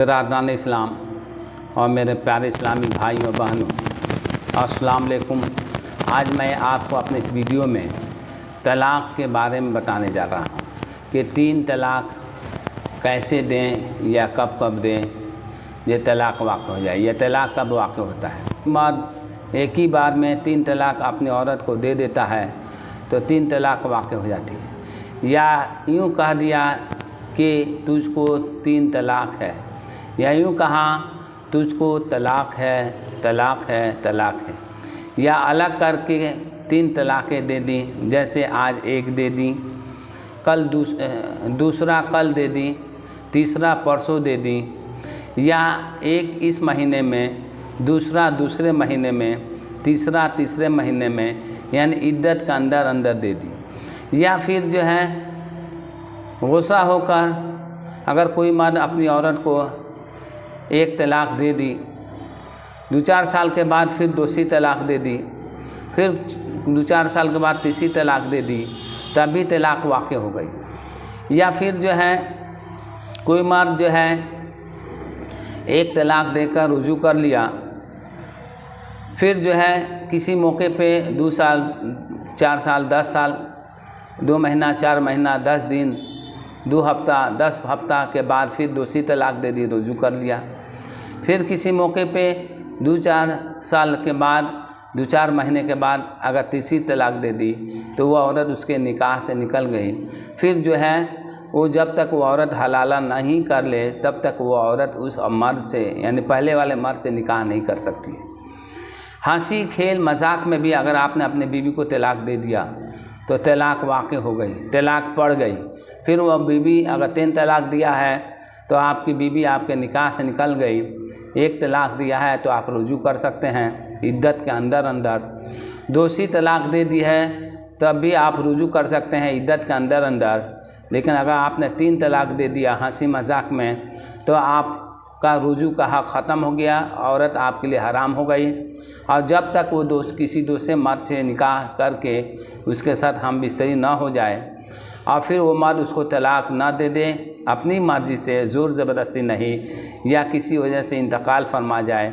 राज़ान इस्लाम और मेरे प्यारे इस्लामी भाई और बहनों, अस्सलाम वालेकुम। आज मैं आपको अपने इस वीडियो में तलाक़ के बारे में बताने जा रहा हूँ कि 3 तलाक़ कैसे दें या कब कब दें, ये तलाक़ वाक़ हो जाए। यह तलाक़ कब वाक़ होता है? मर्द एक ही बार में 3 तलाक़ अपनी औरत को दे देता है तो 3 तलाक़ वाक़ हो जाती है। या यूँ कह दिया कि तुझको 3 तलाक़ है, या यूँ कहा तुझको तलाक़ है, तलाक़ है, तलाक़ है। या अलग करके 3 तलाक़ें दे दी, जैसे आज एक दे दी, कल दूसरा कल दे दी, तीसरा परसों दे दी, या एक इस महीने में, दूसरा दूसरे महीने में, तीसरा तीसरे महीने में, यानी इद्दत के अंदर अंदर दे दी। या फिर जो है गुस्सा होकर अगर कोई मर्द अपनी औरत को 1 तलाक़ दे दी, 2-4 साल के बाद फिर दूसरी तलाक़ दे दी, फिर 2-4 साल के बाद तीसरी तलाक़ दे दी, तभी तलाक़ वाक़ हो गई। या फिर जो है कोई मर्द जो है 1 तलाक़ देकर रुजू कर लिया, फिर जो है किसी मौके पे 2 साल, 4 साल, 10 साल, 2 महीना, 4 महीना, 10 दिन, 2 हफ्ता, 10 हफ्ता के बाद फिर दूसरी तलाक़ दे दी, रुजू कर लिया। फिर किसी मौके पे 2-4 साल के बाद, 2-4 महीने के बाद अगर तीसरी तलाक़ दे दी तो वह औरत उसके निकाह से निकल गई। फिर जो है वो जब तक वो औरत हलाला नहीं कर ले तब तक वो औरत उस मर्द से, यानी पहले वाले मर्द से निकाह नहीं कर सकती। हंसी खेल मजाक में भी अगर आपने अपने बीवी को तलाक़ दे दिया तो तलाक़ वाक़ हो गई, तलाक़ पड़ गई। फिर वह बीवी अगर 3 तलाक़ दिया है तो आपकी बीवी आपके निकाह से निकल गई। 1 तलाक़ दिया है तो आप रुजू कर सकते हैं इद्दत के अंदर अंदर। दूसरी तलाक़ दे दी है तब भी आप रुजू कर सकते हैं इद्दत के अंदर अंदर। लेकिन अगर आपने 3 तलाक़ दे दिया हंसी मजाक में तो आपका रुजू का हक़ ख़त्म हो गया, औरत आपके लिए हराम हो गई। और जब तक वो किसी दूसरे मर्द से निकाह करके उसके साथ हम बिस्तरी ना हो जाए और फिर वो मर्द उसको तलाक़ ना दे दे अपनी मर्ज़ी से, ज़ोर ज़बरदस्ती नहीं, या किसी वजह से इंतकाल फरमा जाए,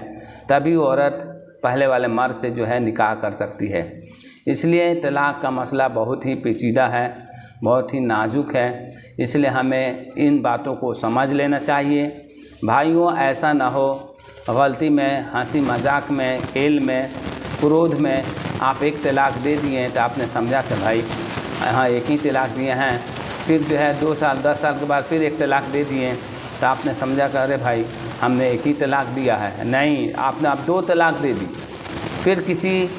तभी वो औरत पहले वाले मर्द से जो है निकाह कर सकती है। इसलिए तलाक़ का मसला बहुत ही पेचीदा है, बहुत ही नाजुक है। इसलिए हमें इन बातों को समझ लेना चाहिए। भाइयों, ऐसा ना हो गलती में, हंसी मजाक में, खेल में, क्रोध में आप 1 तलाक़ दे दिए तो आपने समझा कि भाई हाँ 1 ही तलाक़ दिए हैं, फिर जो है 2 साल, 10 साल के बाद फिर 1 तलाक़ दे दिए तो आपने समझा कि अरे भाई हमने 1 ही तलाक़ दिया है। नहीं, आपने अब 2 तलाक़ दे दी। फिर किसी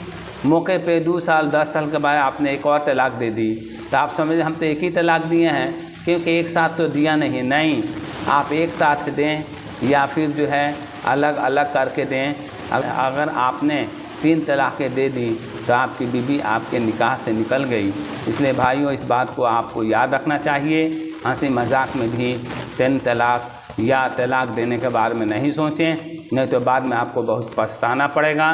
मौके पे 2 साल, 10 साल के बाद आपने 1 और तलाक़ दे दी तो आप समझे हम तो 1 ही तलाक़ दिए हैं, क्योंकि एक साथ तो दिया नहीं। नहीं, आप एक साथ दें या फिर जो है अलग अलग करके दें। अगर आपने 3 तलाक़ें दे दी तो आपकी बीवी आपके निकाह से निकल गई। इसलिए भाइयों, इस बात को आपको याद रखना चाहिए। हंसी मजाक में भी 3 तलाक़ या तलाक़ देने के बारे में नहीं सोचें, नहीं तो बाद में आपको बहुत पछताना पड़ेगा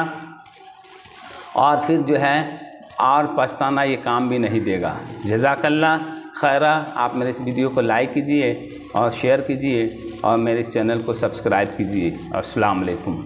और फिर जो है और पछताना ये काम भी नहीं देगा। जज़ाकल्लाह खैरा। आप मेरे इस वीडियो को लाइक कीजिए और शेयर कीजिए और मेरे इस चैनल को सब्सक्राइब कीजिए। अस्सलाम वालेकुम।